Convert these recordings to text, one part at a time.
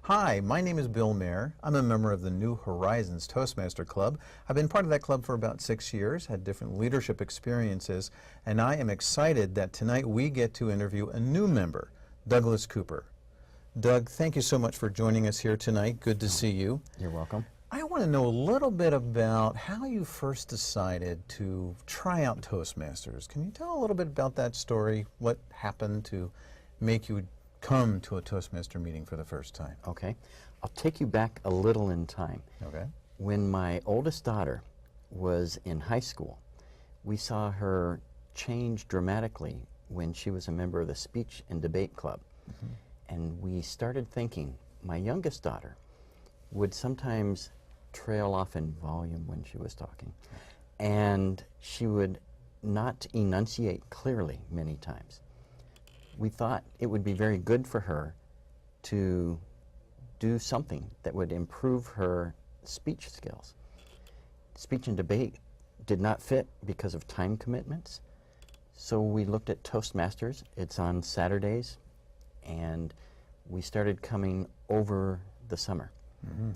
Hi, my name is Bill Maher. I'm a member of the New Horizons Toastmaster Club. I've been part of that club for about 6 years, had different leadership experiences, and I am excited that tonight we get to interview a new member, Douglas Cooper. Doug, thank you so much for joining us here tonight. Good to see you. You're welcome. I want to know a little bit about how you first decided to try out Toastmasters. Can you tell a little bit about that story? What happened to make you come to a Toastmaster meeting for the first time? Okay. I'll take you back a little in time. Okay. When my oldest daughter was in high school, we saw her change dramatically when she was a member of the speech and debate club. Mm-hmm. And we started thinking, my youngest daughter would sometimes trail off in volume when she was talking, and she would not enunciate clearly many times. We thought it would be very good for her to do something that would improve her speech skills. Speech and debate did not fit because of time commitments, so we looked at Toastmasters. It's on Saturdays, and we started coming over the summer. Mm-hmm.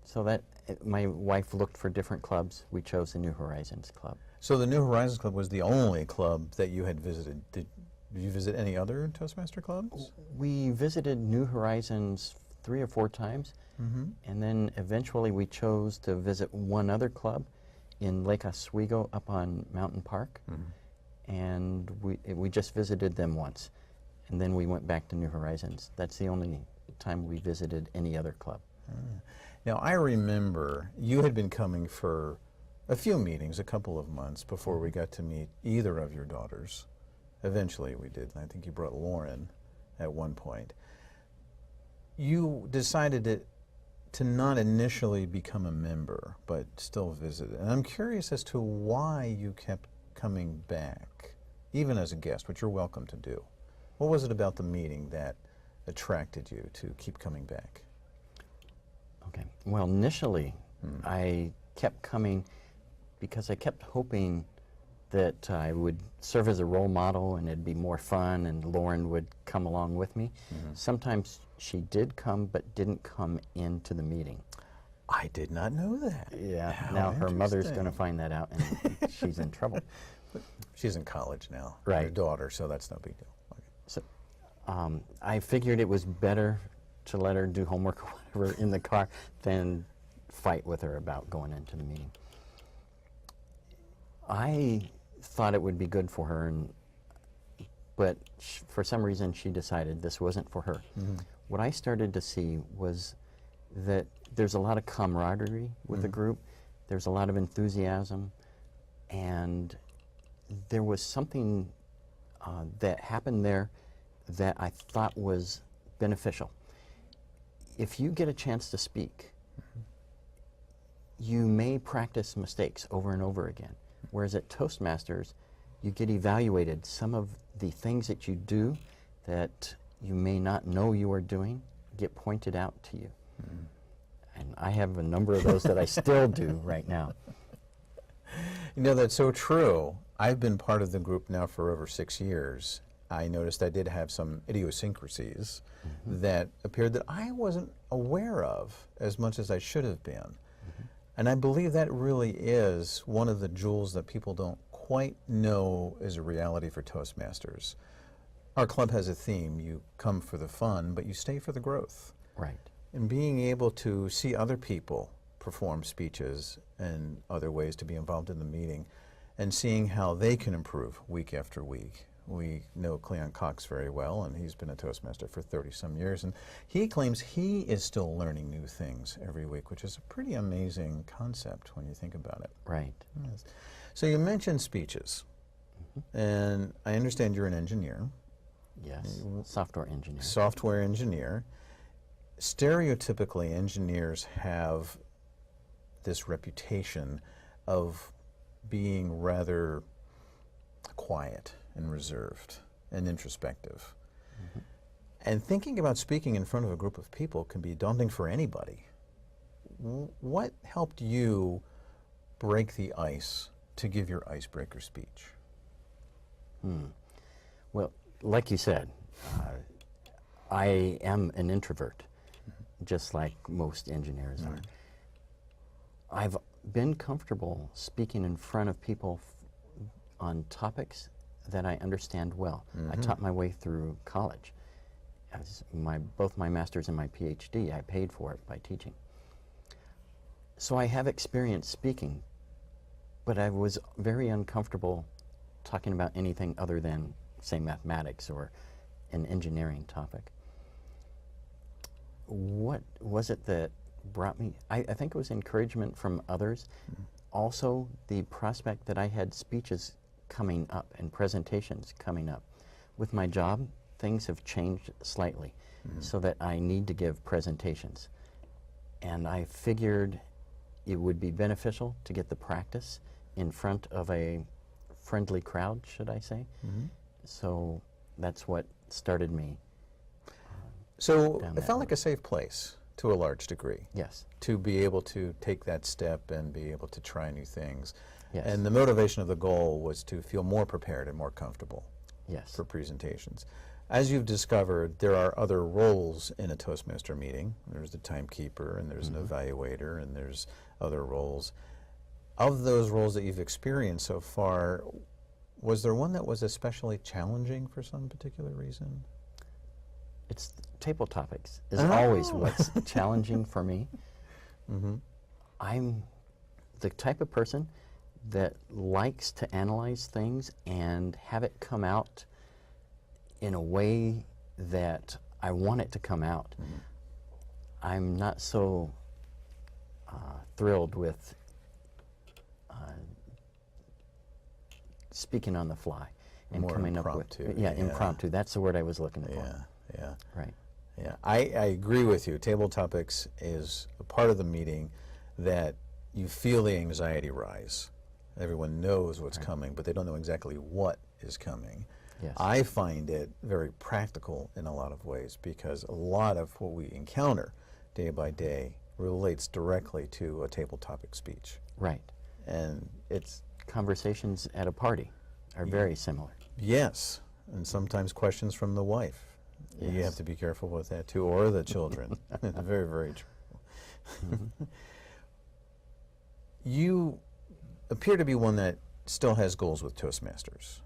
So that my wife looked for different clubs. We chose the New Horizons Club. So the New Horizons Club was the only club that you had visited. Did you visit any other Toastmaster clubs? We visited New Horizons 3 or 4 times, Mm-hmm. and then eventually we chose to visit one other club in Lake Oswego up on Mountain Park, Mm-hmm. and we just visited them once, and then we went back to New Horizons. That's the only time we visited any other club. Now, I remember you had been coming for a few meetings, a couple of months, before we got to meet either of your daughters. Eventually we did, and I think you brought Lauren at one point. You decided to not initially become a member, but still visit. And I'm curious as to why you kept coming back, even as a guest, which you're welcome to do. What was it about the meeting that attracted you to keep coming back? Okay. Well, initially, I kept coming because I kept hoping that I would serve as a role model and it'd be more fun and Lauren would come along with me. Mm-hmm. Sometimes she did come but didn't come into the meeting. I did not know that. Yeah. How now her mother's interesting. going to find that out and she's in trouble. But she's in college now, Right. your daughter, so that's no big deal. Okay. So I figured it was better to let her do homework or whatever in the car than fight with her about going into the meeting. I thought it would be good for her, but for some reason she decided this wasn't for her. Mm-hmm. What I started to see was that there's a lot of camaraderie with the group, there's a lot of enthusiasm, and there was something that happened there that I thought was beneficial. If you get a chance to speak, you may practice mistakes over and over again. Whereas at Toastmasters, you get evaluated. Some of the things that you do that you may not know you are doing get pointed out to you. And I have a number of those that I still do right now. You know, that's so true. I've been part of the group now for over 6 years. I noticed I did have some idiosyncrasies that appeared that I wasn't aware of as much as I should have been. And I believe that really is one of the jewels that people don't quite know is a reality for Toastmasters. Our club has a theme: you come for the fun, but you stay for the growth. Right. And being able to see other people perform speeches and other ways to be involved in the meeting and seeing how they can improve week after week. We know Cleon Cox very well, and he's been a Toastmaster for 30-some years, and he claims he is still learning new things every week, which is a pretty amazing concept when you think about it. Right. Yes. So you mentioned speeches, and I understand you're an engineer. Yes. Software engineer. Software engineer. Stereotypically, engineers have this reputation of being rather quiet and reserved and introspective. And thinking about speaking in front of a group of people can be daunting for anybody. What helped you break the ice to give your icebreaker speech? Well, like you said, I am an introvert. just like most engineers are. I've been comfortable speaking in front of people on topics that I understand well. I taught my way through college. As both my master's and my PhD, I paid for it by teaching. So I have experience speaking, but I was very uncomfortable talking about anything other than, say, mathematics or an engineering topic. What was it that brought me? I think it was encouragement from others. Also, the prospect that I had speeches coming up and presentations coming up. With my job, things have changed slightly so that I need to give presentations. And I figured it would be beneficial to get the practice in front of a friendly crowd, should I say. So that's what started me. So it felt like a safe place to a large degree. Yes. To be able to take that step and be able to try new things. Yes. And the motivation of the goal was to feel more prepared and more comfortable Yes. for presentations. As you've discovered, there are other roles in a Toastmaster meeting. There's the timekeeper, and there's an evaluator, and there's other roles. Of those roles that you've experienced so far, was there one that was especially challenging for some particular reason? It's table topics is always what's challenging for me. I'm the type of person that likes to analyze things and have it come out in a way that I want it to come out. I'm not so thrilled with speaking on the fly and More coming impromptu, up with impromptu. That's the word I was looking for. Yeah. Right. Yeah, I agree with you. Table topics is a part of the meeting that you feel the anxiety rise. Everyone knows what's coming, but they don't know exactly what is coming. Yes. I find it very practical in a lot of ways because a lot of what we encounter day by day relates directly to a table topic speech. Right. And it's... Conversations at a party are very similar. Yes, and sometimes questions from the wife. You Yes. have to be careful with that too, or the children. Very, very true. You appear to be one that still has goals with Toastmasters.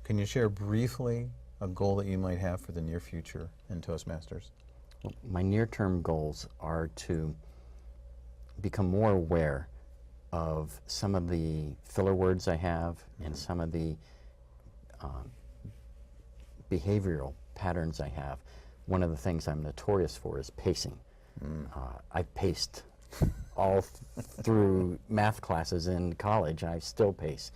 Can you share briefly a goal that you might have for the near future in Toastmasters? Well, my near-term goals are to become more aware of some of the filler words I have and some of the behavioral patterns I have. One of the things I'm notorious for is pacing. I paced all through math classes in college. I still pace.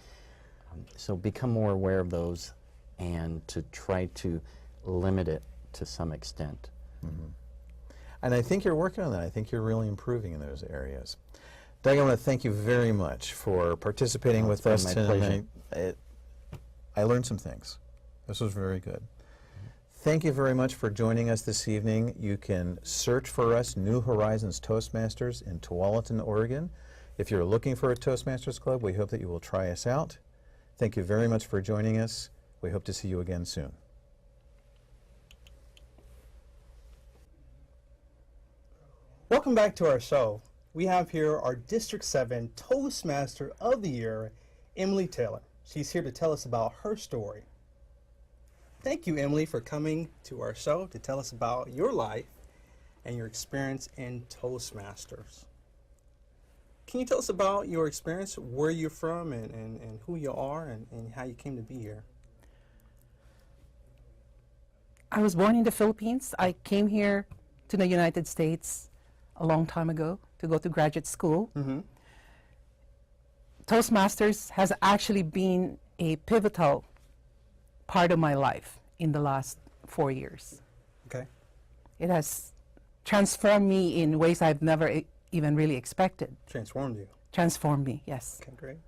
So become more aware of those and to try to limit it to some extent. And I think you're working on that. I think you're really improving in those areas. Doug, I want to thank you very much for participating with us tonight. I learned some things. This was very good. Thank you very much for joining us this evening. You can search for us, New Horizons Toastmasters in Tualatin, Oregon. If you're looking for a Toastmasters Club, we hope that you will try us out. Thank you very much for joining us. We hope to see you again soon. Welcome back to our show. We have here our District 7 Toastmaster of the Year, Emilie Taylor. She's here to tell us about her story. Thank you, Emilie, for coming to our show to tell us about your life and your experience in Toastmasters. Can you tell us about your experience, where you're from, and who you are, and how you came to be here? I was born in the Philippines. I came here to the United States a long time ago to go to graduate school. Toastmasters has actually been a pivotal part of my life in the last 4 years. Okay. It has transformed me in ways I've never even really expected. Transformed you. Transformed me, yes. Okay, great.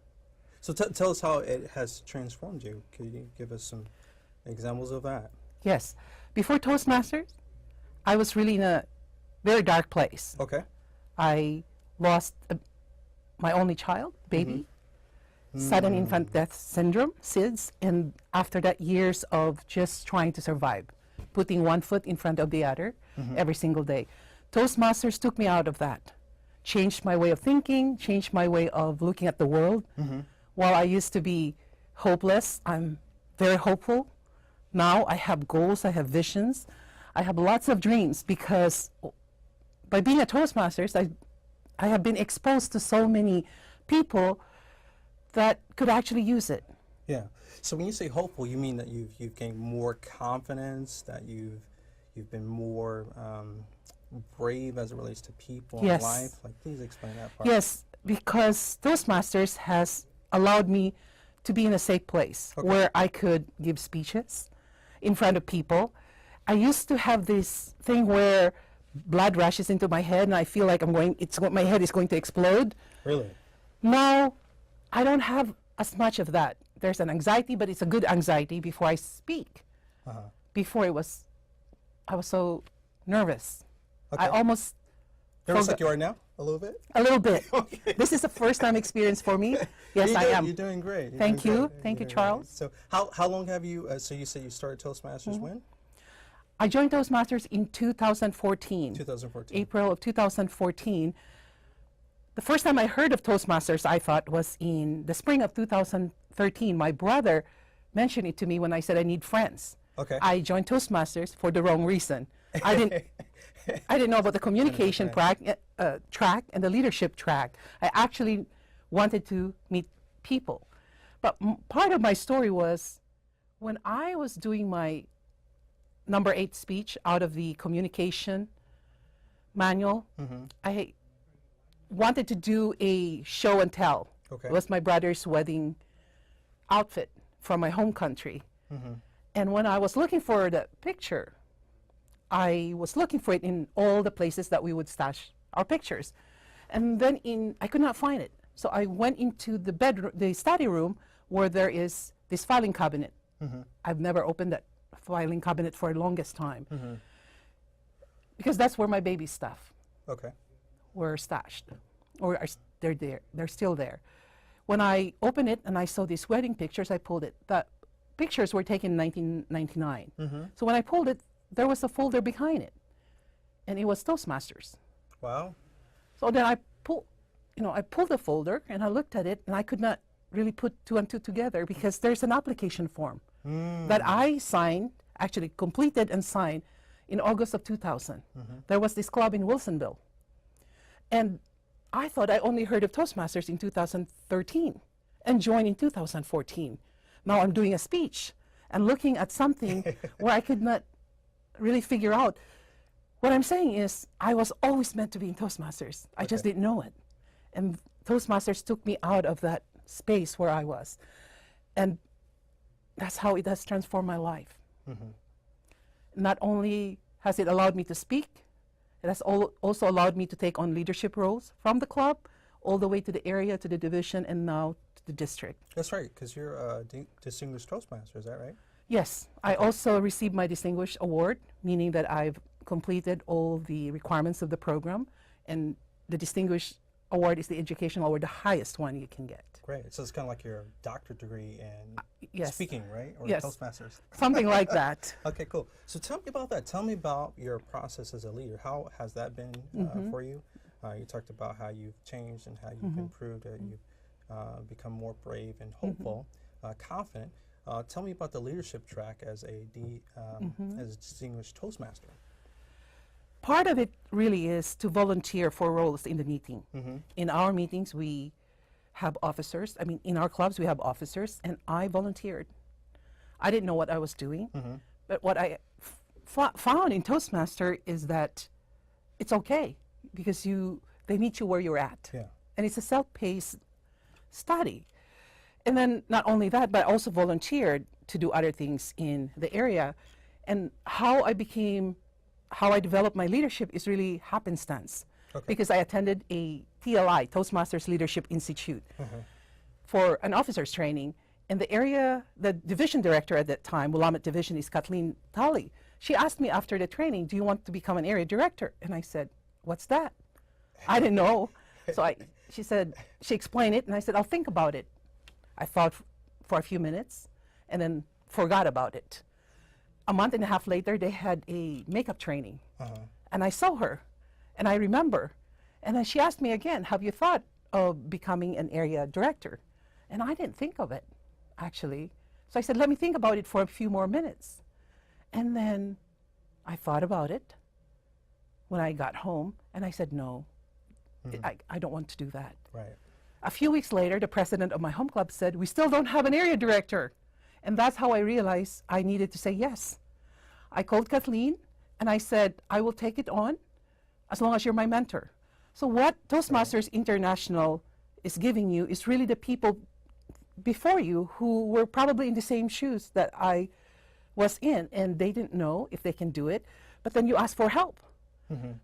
So tell us how it has transformed you. Could you give us some examples of that? Yes. Before Toastmasters, I was really in a very dark place. Okay. I lost my only child, baby, sudden infant death syndrome, SIDS, and after that, years of just trying to survive, putting one foot in front of the other every single day. Toastmasters took me out of that, changed my way of thinking, changed my way of looking at the world. While I used to be hopeless, I'm very hopeful. Now I have goals, I have visions, I have lots of dreams, because by being a Toastmasters, I have been exposed to so many people that could actually use it. Yeah. So when you say hopeful, you mean that you've gained more confidence, that you've been more brave as it relates to people and Yes. life? Like, please explain that part. Yes, because Toastmasters has allowed me to be in a safe place where I could give speeches in front of people. I used to have this thing where blood rushes into my head and I feel like my head is going to explode. Really? Now, I don't have as much of that. There's an anxiety, but it's a good anxiety before I speak. Before I was so nervous. I almost Nervous forgot- like you are now? A little bit? a little bit. Okay. This is a first-time experience for me. Yes, I am. You're doing great. You're Thank doing you. great. Thank You're you, doing great. Charles. So how long have you, so you said you started Toastmasters when? I joined Toastmasters in 2014. 2014. April of 2014. The first time I heard of Toastmasters, I thought, was in the spring of 2013. My brother mentioned it to me when I said I need friends. Okay. I joined Toastmasters for the wrong reason. I didn't know about the communication track and the leadership track. I actually wanted to meet people. But part of my story was when I was doing my number 8 speech out of the communication manual, I wanted to do a show and tell. Okay. It was my brother's wedding outfit from my home country. And when I was looking for the picture, I was looking for it in all the places that we would stash our pictures. And then I could not find it. So I went into the bedroom, the study room, where there is this filing cabinet. I've never opened that filing cabinet for the longest time. Because that's where my baby stuff Okay. were stashed, or they're there. They're still there. When I opened it and I saw these wedding pictures, I pulled it. The pictures were taken in 1999. So when I pulled it, there was a folder behind it, and it was Toastmasters. Wow. So then I pulled the folder and I looked at it, and I could not really put 2 and 2 together, because there's an application form that I signed, actually completed and signed in August of 2000. There was this club in Wilsonville. And I thought I only heard of Toastmasters in 2013 and joined in 2014. Now I'm doing a speech and looking at something where I could not really figure out. What I'm saying is I was always meant to be in Toastmasters. I just didn't know it. And Toastmasters took me out of that space where I was. And that's how it has transformed my life. Not only has it allowed me to speak, it has also allowed me to take on leadership roles from the club all the way to the area, to the division, and now to the district. That's right, because you're a distinguished Toastmaster, is that right? Yes, I also received my Distinguished Award, meaning that I've completed all the requirements of the program, and the Distinguished Award is the educational award, the highest one you can get. Great. So it's kind of like your doctorate degree in Yes. speaking, right? Or Yes. Toastmasters. Something like that. Okay, cool. So tell me about that. Tell me about your process as a leader. How has that been for you? You talked about how you've changed and how you've improved, you've become more brave and hopeful, confident. Tell me about the leadership track as a distinguished Toastmaster. Part of it really is to volunteer for roles in the meeting. In our meetings, we have officers. I mean, in our clubs, we have officers, and I volunteered. I didn't know what I was doing, but what I found in Toastmaster is that it's okay, because they meet you where you're at. Yeah. And it's a self-paced study. And then not only that, but I also volunteered to do other things in the area. And how I developed my leadership is really happenstance. Because I attended a TLI, Toastmasters Leadership Institute, for an officer's training. And the division director at that time, Willamette Division, is Kathleen Tully. She asked me after the training, do you want to become an area director? And I said, what's that? I didn't know. So she explained it, and I said, I'll think about it. I thought for a few minutes and then forgot about it. A month and a half later, they had a makeup training. And I saw her. And I remember. And then she asked me again, have you thought of becoming an area director? And I didn't think of it, actually. So I said, let me think about it for a few more minutes. And then I thought about it when I got home, and I said, no, I don't want to do that. Right. A few weeks later, the president of my home club said, we still don't have an area director. And that's how I realized I needed to say yes. I called Kathleen, and I said, I will take it on as long as you're my mentor. So what Toastmasters International is giving you is really the people before you who were probably in the same shoes that I was in, and they didn't know if they can do it, but then you ask for help.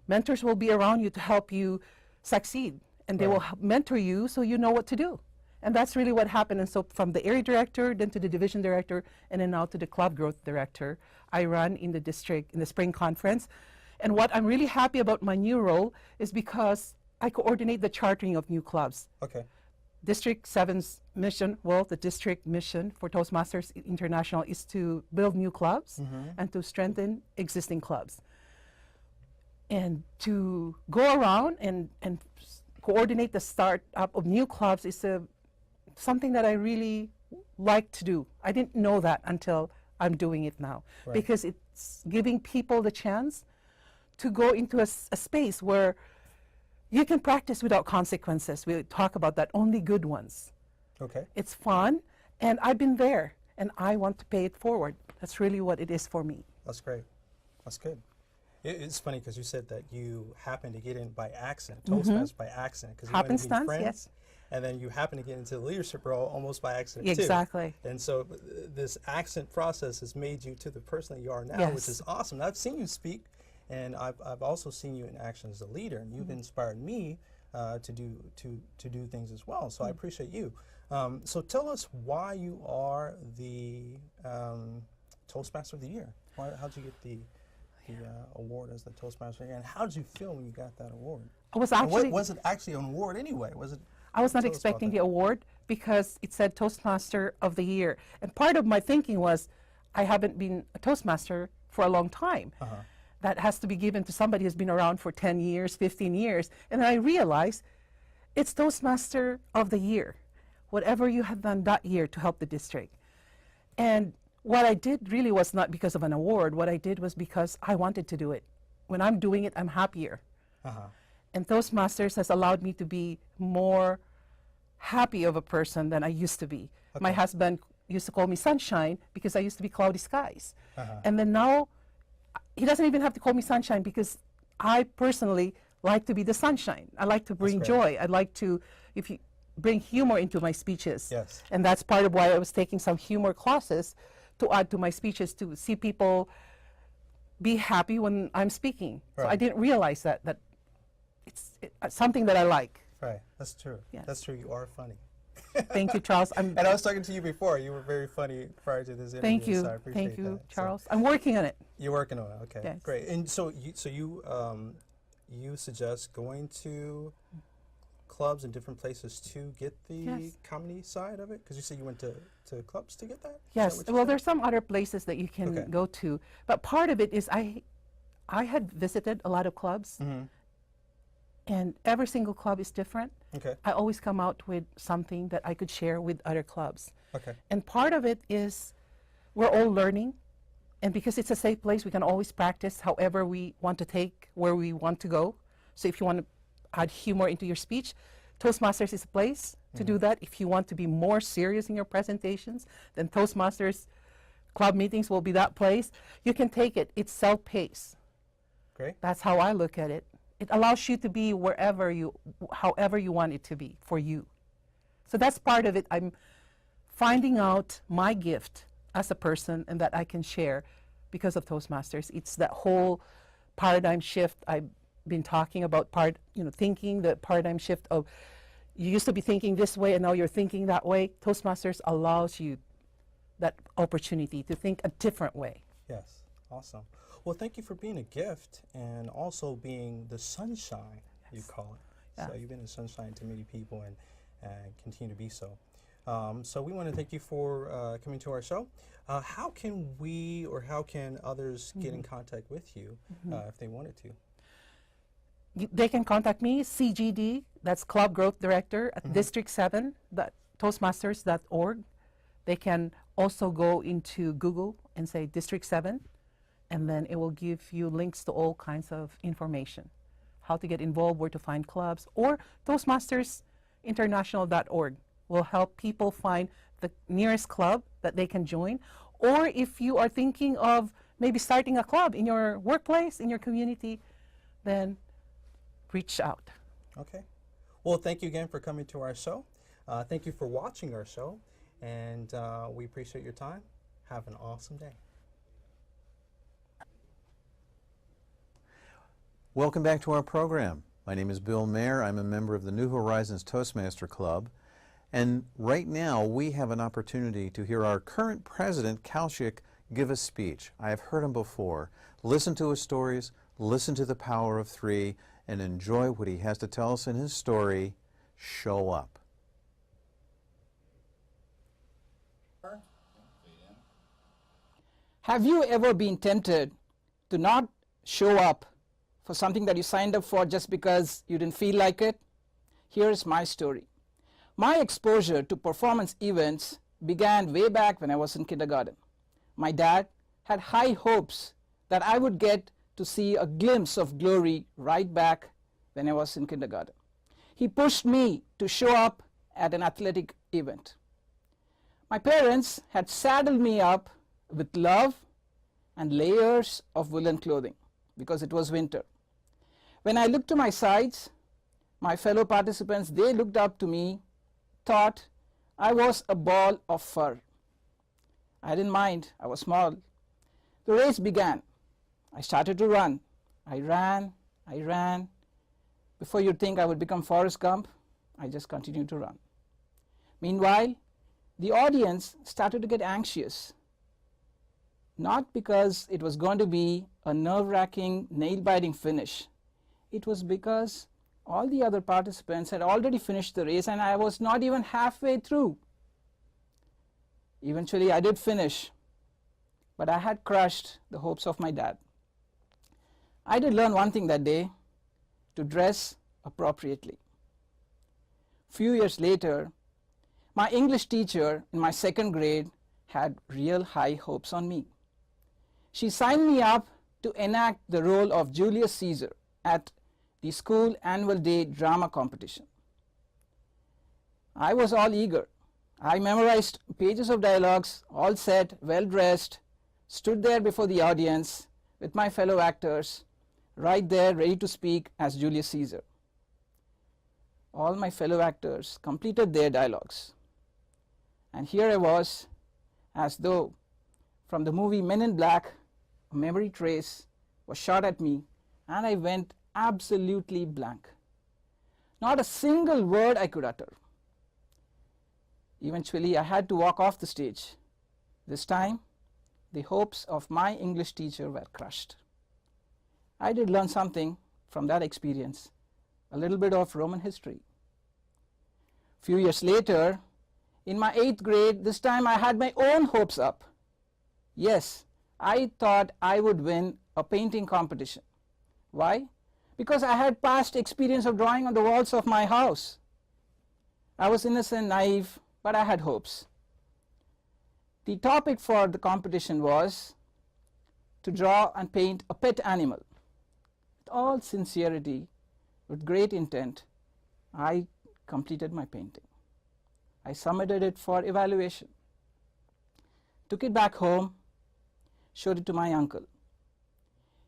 Mentors will be around you to help you succeed, and they will mentor you so you know what to do. And that's really what happened. And so from the area director, then to the division director, and then now to the club growth director, I run in the district in the spring conference. And what I'm really happy about my new role is because I coordinate the chartering of new clubs. Okay. District 7's mission, well, the district mission for Toastmasters International is to build new clubs and to strengthen existing clubs. And to go around and coordinate the start-up of new clubs is something that I really like to do. I didn't know that until I'm doing it now. Right. Because it's giving people the chance to go into a space where you can practice without consequences. We talk about that, only good ones. Okay. It's fun, and I've been there, and I want to pay it forward. That's really what it is for me. That's great. That's good. It's funny because you said that you happened to get in by accident, Toastmasters by accident, because you went to meet Happenstance, friends, yes. and then you happened to get into the leadership role almost by accident Exactly. too. And so this accident process has made you to the person that you are now, Yes. which is awesome. I've seen you speak, and I've also seen you in action as a leader, and you've inspired me to do things as well. So I appreciate you. So tell us why you are the Toastmaster of the Year. How'd you get the award as the Toastmaster, and how did you feel when you got that award? I was And actually, was it actually an award anyway? Was it? I was not Tell us about expecting that. the award because it said Toastmaster of the Year. And part of my thinking was, I haven't been a Toastmaster for a long time. That has to be given to somebody who's been around for 10 years, 15 years. And then I realized it's Toastmaster of the Year, whatever you have done that year to help the district. And what I did really was not because of an award. What I did was because I wanted to do it. When I'm doing it, I'm happier. And Toastmasters has allowed me to be more happy of a person than I used to be. My husband used to call me Sunshine because I used to be cloudy skies. And then now, he doesn't even have to call me Sunshine because I personally like to be the sunshine. I like to bring great. joy. I like to bring humor into my speeches. Yes. And that's part of why I was taking some humor classes to add to my speeches, to see people be happy when I'm speaking. So I Right. didn't realize that it's something that I like. Right. That's true. Yes. That's true. You are funny. Thank you, Charles. And I was talking to you before. You were very funny prior to this interview. Thank you. So I appreciate Thank you, that. So Charles. I'm working on it. you're working on it. Okay. Yes. Great. And so you suggest going to clubs in different places to get the Yes. comedy side of it? Because you said you went to clubs to get that? Is that Yes. what you Well, said? there's some other places that you can Okay. go to, but part of it is I had visited a lot of clubs, and every single club is different. Okay. I always come out with something that I could share with other clubs. Okay. And part of it is we're all learning, and because it's a safe place, we can always practice however we want to take, where we want to go. So if you want to add humor into your speech, Toastmasters is a place to do that. If you want to be more serious in your presentations, then Toastmasters club meetings will be that place. You can take it. It's self-paced. Great. That's how I look at it. It allows you to be however you want it to be for you. So that's part of it. I'm finding out my gift as a person and that I can share because of Toastmasters. It's that whole paradigm shift I've been talking about, thinking the paradigm shift of you used to be thinking this way and now you're thinking that way. Toastmasters allows you that opportunity to think a different way. Yes. Awesome. Well, thank you for being a gift and also being the sunshine, you call it. So Yeah. you've been a sunshine to many people and continue to be so. So we want to thank you for coming to our show. How can we or how can others get in contact with you if they wanted to? they can contact me, CGD, that's Club Growth Director at district7.toastmasters.org. They can also go into Google and say District 7, and then it will give you links to all kinds of information, how to get involved, where to find clubs, or toastmastersinternational.org will help people find the nearest club that they can join. Or if you are thinking of maybe starting a club in your workplace, in your community, then reach out. Okay. Well, thank you again for coming to our show. Thank you for watching our show, and we appreciate your time. Have an awesome day. Welcome back to our program. My name is Bill Maher. I'm a member of the New Horizons Toastmaster Club. And right now we have an opportunity to hear our current president, Kaushik, give a speech. I have heard him before. Listen to his stories, listen to the power of three, and enjoy what he has to tell us in his story, Show Up. Have you ever been tempted to not show up for something that you signed up for just because you didn't feel like it? Here's my story. My exposure to performance events began way back when I was in kindergarten. My dad had high hopes that I would get to see a glimpse of glory right back when I was in kindergarten. He pushed me to show up at an athletic event. My parents had saddled me up with love and layers of woolen clothing because it was winter. When I looked to my sides, my fellow participants, they looked up to me, thought I was a ball of fur. I didn't mind, I was small. The race began. I started to run. I ran. Before you'd think I would become Forrest Gump, I just continued to run. Meanwhile, the audience started to get anxious. Not because it was going to be a nerve-wracking, nail-biting finish. It was because all the other participants had already finished the race and I was not even halfway through. Eventually I did finish, but I had crushed the hopes of my dad. I did learn one thing that day, to dress appropriately. Few years later, my English teacher in my second grade had real high hopes on me. She signed me up to enact the role of Julius Caesar at the school annual day drama competition. I was all eager. I memorized pages of dialogues, all set, well dressed, stood there before the audience with my fellow actors, right there ready to speak as Julius Caesar. All my fellow actors completed their dialogues. And here I was, as though from the movie Men in Black, a memory trace was shot at me, and I went absolutely blank. Not a single word I could utter. Eventually, I had to walk off the stage. This time, the hopes of my English teacher were crushed. I did learn something from that experience, a little bit of Roman history. Few years later, in my 8th grade, this time I had my own hopes up. Yes, I thought I would win a painting competition. Why? Because I had past experience of drawing on the walls of my house. I was innocent, naive, but I had hopes. The topic for the competition was to draw and paint a pet animal. With all sincerity, with great intent, I completed my painting. I submitted it for evaluation. Took it back home, showed it to my uncle.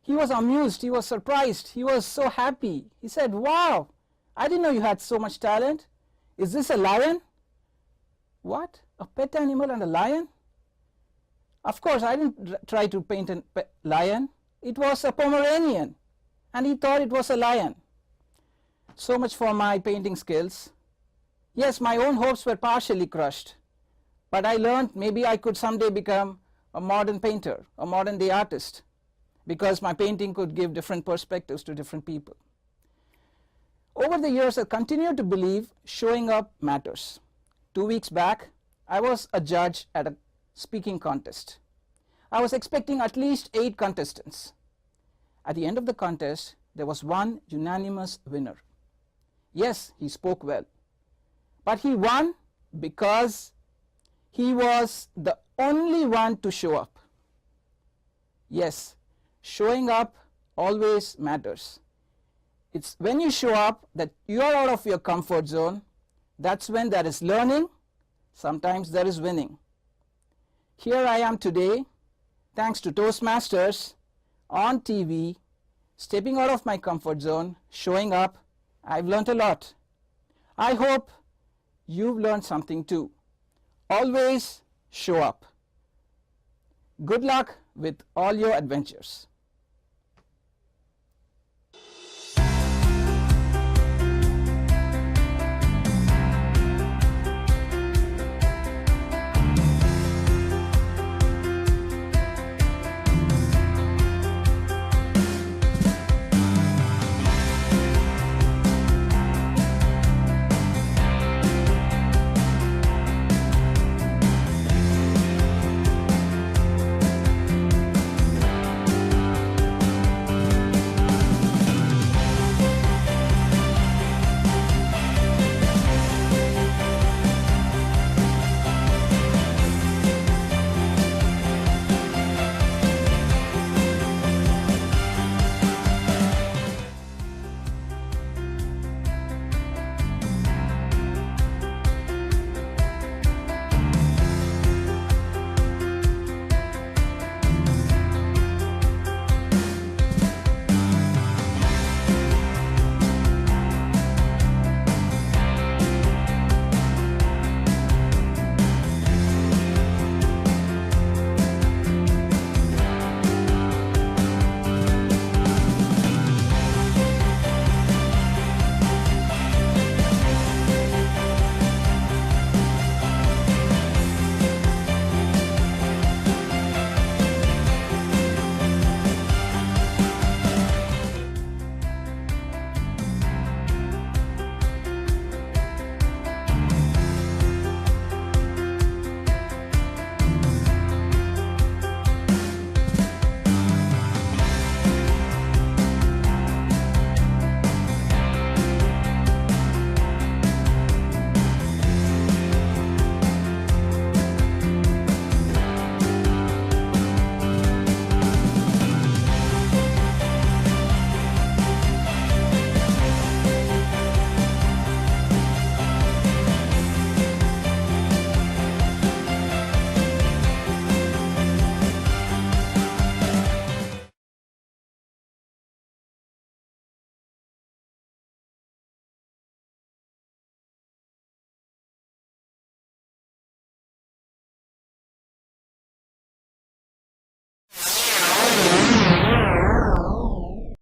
He was amused, he was surprised, he was so happy. He said, "Wow, I didn't know you had so much talent. Is this a lion?" What? A pet animal and a lion? Of course, I didn't try to paint a lion. It was a Pomeranian, and he thought it was a lion. So much for my painting skills. Yes, my own hopes were partially crushed, but I learned maybe I could someday become a modern painter, a modern day artist, because my painting could give different perspectives to different people. Over the years, I continued to believe showing up matters. 2 weeks back, I was a judge at a speaking contest. I was expecting at least 8 contestants. At the end of the contest, there was one unanimous winner. Yes, he spoke well, but he won because he was the only one to show up. Yes, showing up always matters. It's when you show up that you are out of your comfort zone, that's when there is learning, sometimes there is winning. Here I am today, thanks to Toastmasters, on TV, stepping out of my comfort zone, showing up. I've learned a lot. I hope you've learned something too. Always show up. Good luck with all your adventures.